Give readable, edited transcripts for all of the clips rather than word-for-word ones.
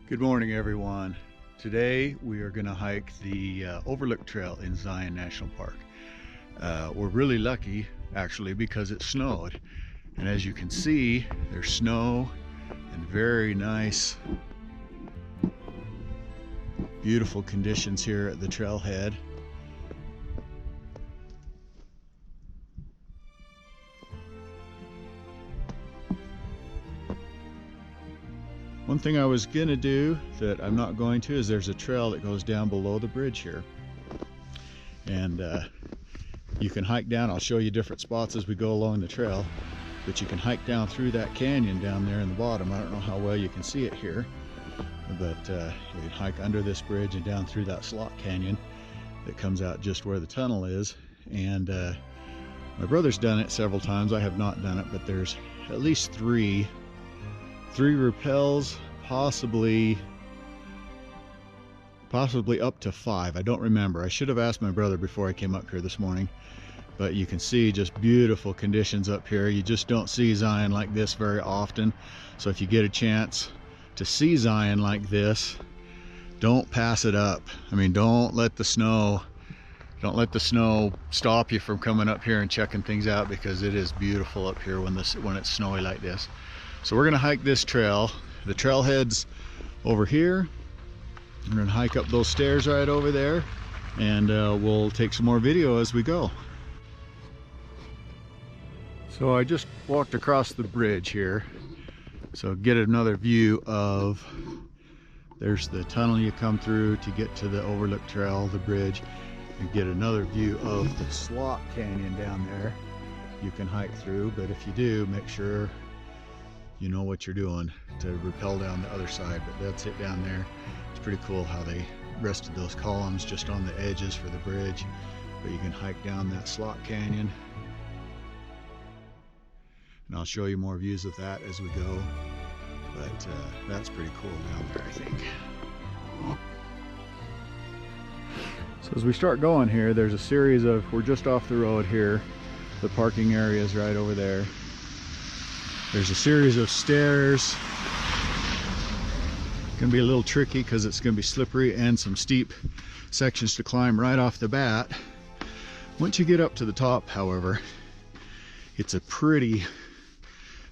Good morning, everyone. Today we are going to hike the Overlook Trail in Zion National Park. We're really lucky actually because it snowed, and as you can see there's snow and very nice beautiful conditions here at the trailhead. One thing I was gonna do that I'm not going to is there's a trail that goes down below the bridge here, and you can hike down. I'll show you different spots as we go along the trail, but you can hike down through that canyon down there in the bottom. I don't know how well you can see it here, but you can hike under this bridge and down through that slot canyon that comes out just where the tunnel is. And my brother's done it several times. I have not done it, but there's at least three rappels, possibly up to 5. I don't remember. I should have asked my brother before I came up here this morning. But you can see just beautiful conditions up here. You just don't see Zion like this very often. So if you get a chance to see Zion like this, don't pass it up. I mean, don't let the snow stop you from coming up here and checking things out, because it is beautiful up here when it's snowy like this. So we're gonna hike this trail. The trailhead's over here. We're gonna hike up those stairs right over there, and we'll take some more video as we go. So I just walked across the bridge here, so get another view of, there's the tunnel you come through to get to the Overlook Trail, the bridge, and get another view of the slot canyon down there you can hike through. But if you do, make sure you know what you're doing to rappel down the other side. But that's it down there. It's pretty cool how they rested those columns just on the edges for the bridge, but you can hike down that slot canyon, and I'll show you more views of that as we go. But that's pretty cool down there, I think. So as we start going here, there's a series of, we're just off the road here, the parking area is right over there. There's a series of stairs. Gonna be a little tricky because it's gonna be slippery, and some steep sections to climb right off the bat. Once you get up to the top, however, it's a pretty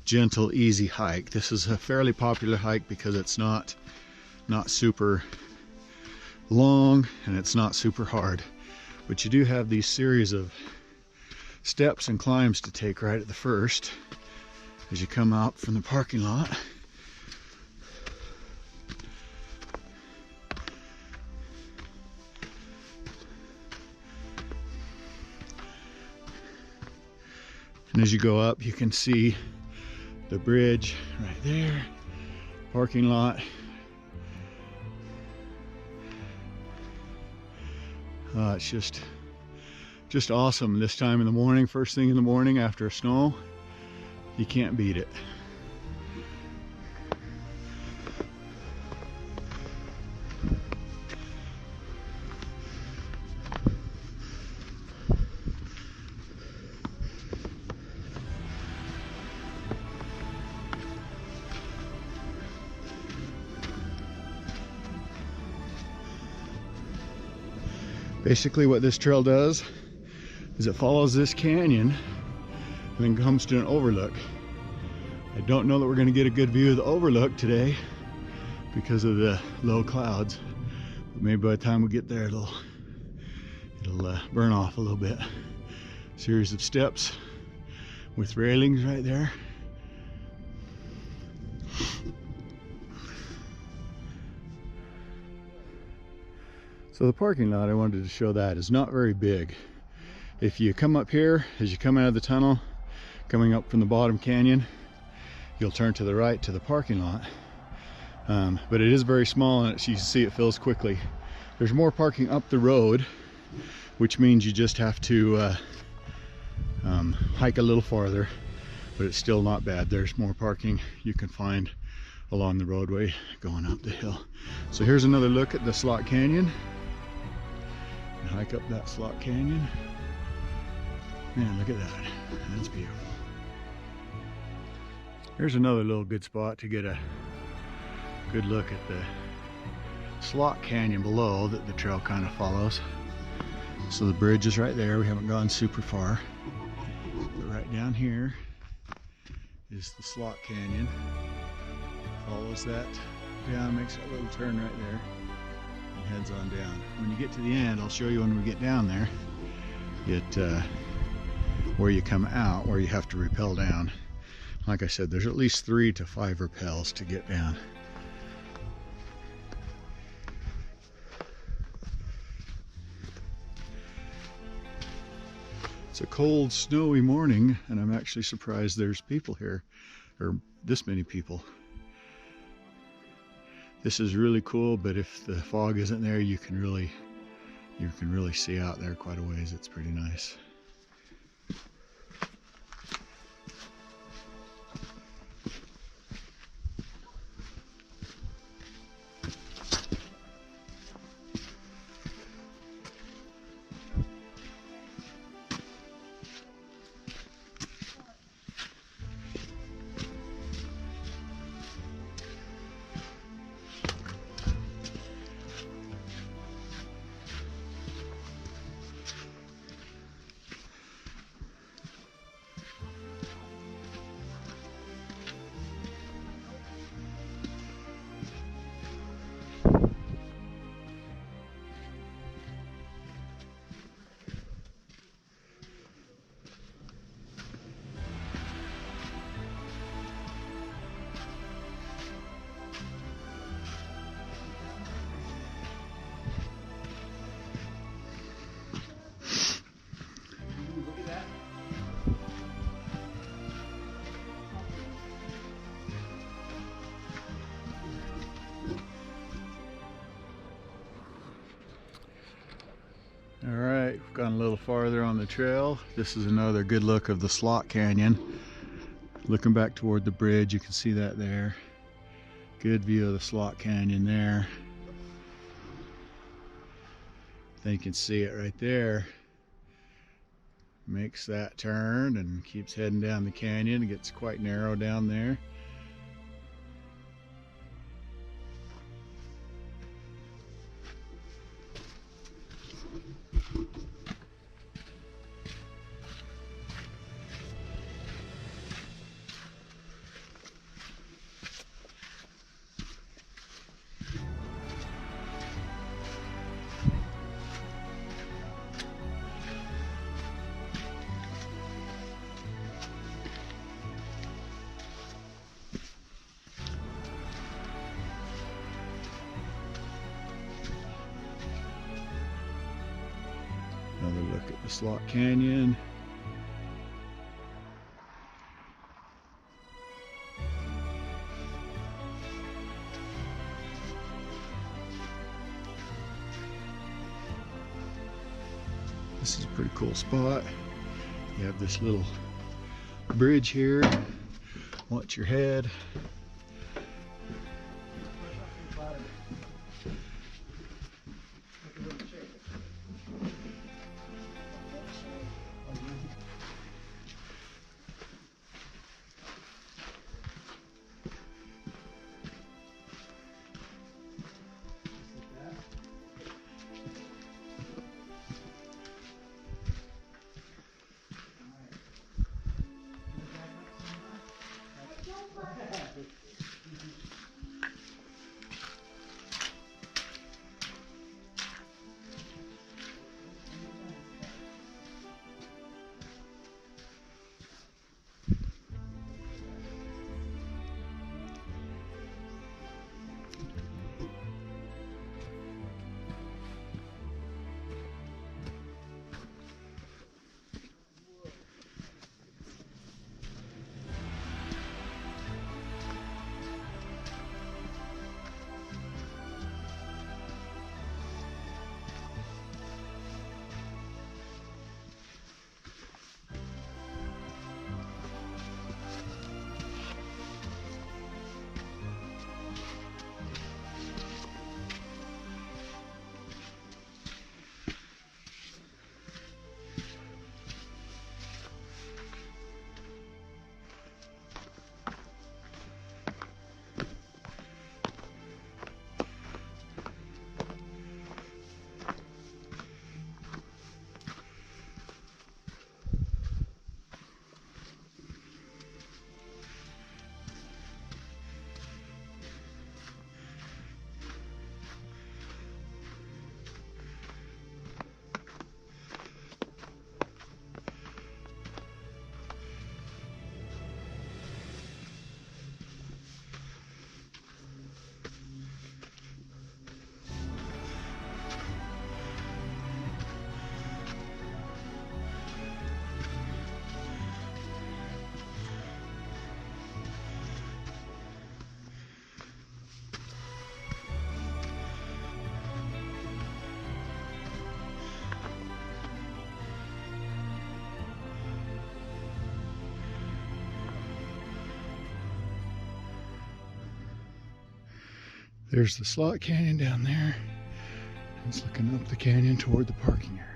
gentle, easy hike. This is a fairly popular hike because it's not super long and it's not super hard, but you do have these series of steps and climbs to take right at the first as you come out from the parking lot. And as you go up, you can see the bridge right there, parking lot. It's just awesome this time in the morning, first thing in the morning after a snow. You can't beat it. Basically what this trail does is it follows this canyon and then comes to an overlook. I don't know that we're going to get a good view of the overlook today because of the low clouds, but maybe by the time we get there it'll burn off a little bit. Series of steps with railings right there. So the parking lot, I wanted to show that, is not very big. If you come up here, as you come out of the tunnel, coming up from the bottom canyon, you'll turn to the right to the parking lot. But it is very small, and as you can see, it fills quickly. There's more parking up the road, which means you just have to hike a little farther, but it's still not bad. There's more parking you can find along the roadway going up the hill. So here's another look at the slot canyon. And hike up that slot canyon. Man, look at that. That's beautiful. Here's another little good spot to get a good look at the slot canyon below that the trail kind of follows. So the bridge is right there. We haven't gone super far. But right down here is the slot canyon. Follows that down, makes that little turn right there, and heads on down. When you get to the end, I'll show you when we get down there, where you come out, where you have to rappel down. Like I said, there's at least 3 to 5 rappels to get down. It's a cold, snowy morning, and I'm actually surprised there's people here, or this many people. This is really cool, but if the fog isn't there, you can really see out there quite a ways. It's pretty nice. All right, we've gone a little farther on the trail. This is another good look of the slot canyon. Looking back toward the bridge, you can see that there. Good view of the slot canyon there. Then you can see it right there. Makes that turn and keeps heading down the canyon. It gets quite narrow down there. Another look at the slot canyon. This is a pretty cool spot. You have this little bridge here. Watch your head. There's the slot canyon down there. It's looking up the canyon toward the parking area.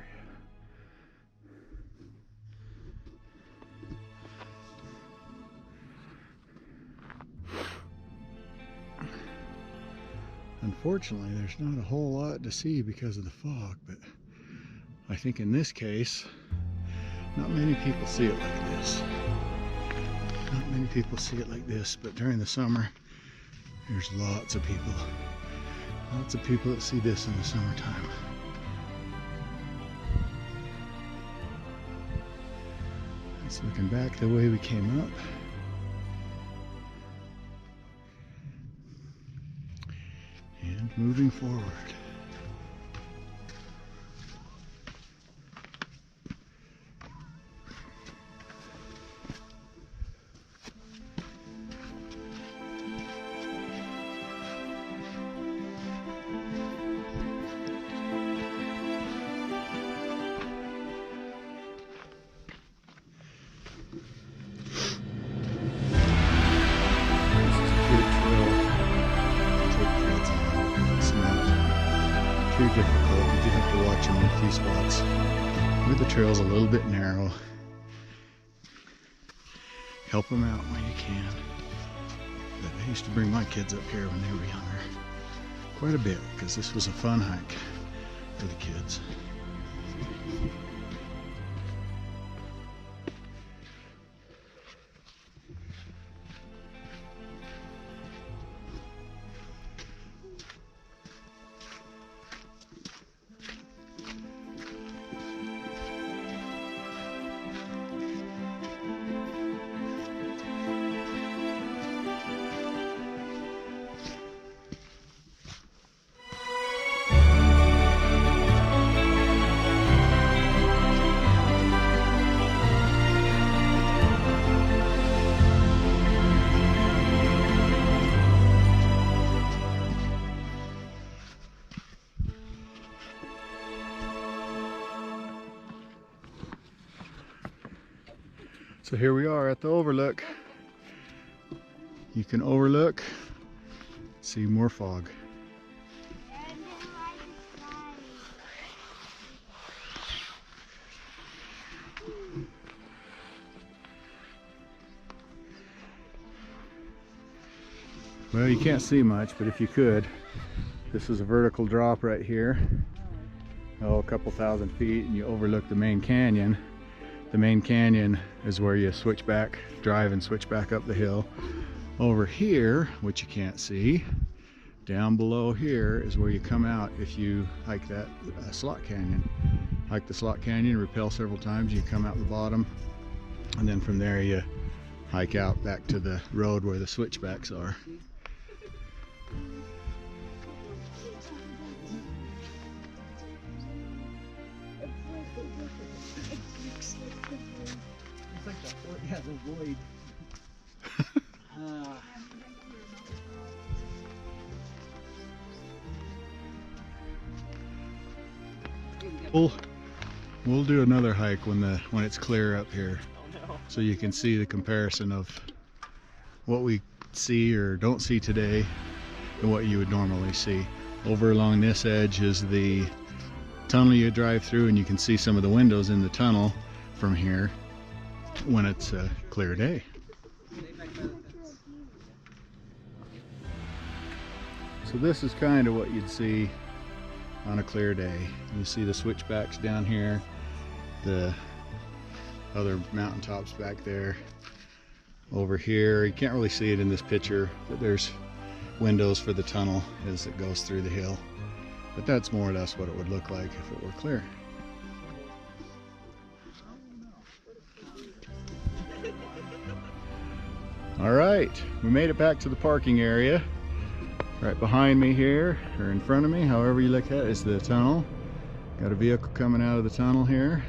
Unfortunately, there's not a whole lot to see because of the fog, but I think in this case, not many people see it like this. Not many people see it like this, but during the summer, there's lots of people. Lots of people that see this in the summertime. It's looking back the way we came up. And moving forward. Too difficult. You do have to watch them in a few spots where the trail's a little bit narrow. Help them out when you can. But I used to bring my kids up here when they were younger quite a bit because this was a fun hike for the kids. So here we are at the Overlook. You can overlook, see more fog. Well, you can't see much, but if you could, this is a vertical drop right here. Oh, a couple thousand feet, and you overlook the main canyon. The main canyon is where you switch back, drive and switch back up the hill. Over here, which you can't see, down below here is where you come out if you hike that slot canyon. Hike the slot canyon, rappel several times, you come out the bottom, and then from there you hike out back to the road where the switchbacks are. Yeah, the void. We'll do another hike when it's clear up here, so you can see the comparison of what we see or don't see today and what you would normally see. Over along this edge is the tunnel you drive through, and you can see some of the windows in the tunnel from here when it's a clear day. So this is kind of what you'd see on a clear day. You see the switchbacks down here, the other mountaintops back there. Over here, you can't really see it in this picture, but there's windows for the tunnel as it goes through the hill. But that's more or less what it would look like if it were clear. All right, we made it back to the parking area. Right behind me here, or in front of me, however you look at it, is the tunnel. Got a vehicle coming out of the tunnel here.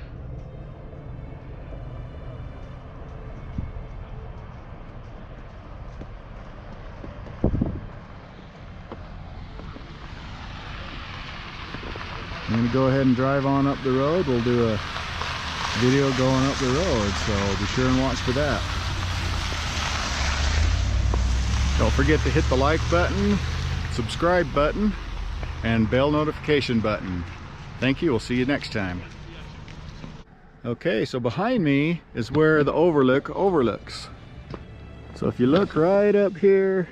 I'm gonna go ahead and drive on up the road. We'll do a video going up the road, so be sure and watch for that. Don't forget to hit the like button, subscribe button and bell notification button. Thank you. We'll see you next time. Okay, so behind me is where the Overlook overlooks. So if you look right up here,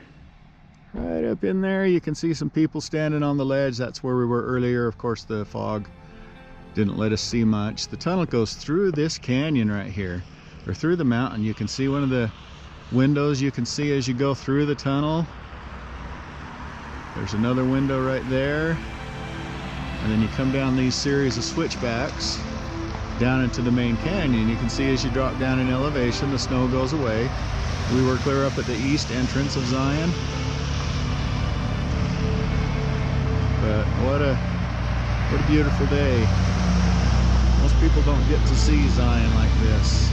right up in there, you can see some people standing on the ledge. That's where we were earlier. Of course, the fog didn't let us see much. The tunnel goes through this canyon right here, or through the mountain. You can see one of the windows you can see as you go through the tunnel. There's another window right there. And then you come down these series of switchbacks down into the main canyon. You can see as you drop down in elevation, the snow goes away. We were clear up at the east entrance of Zion. But what a beautiful day. Most people don't get to see Zion like this.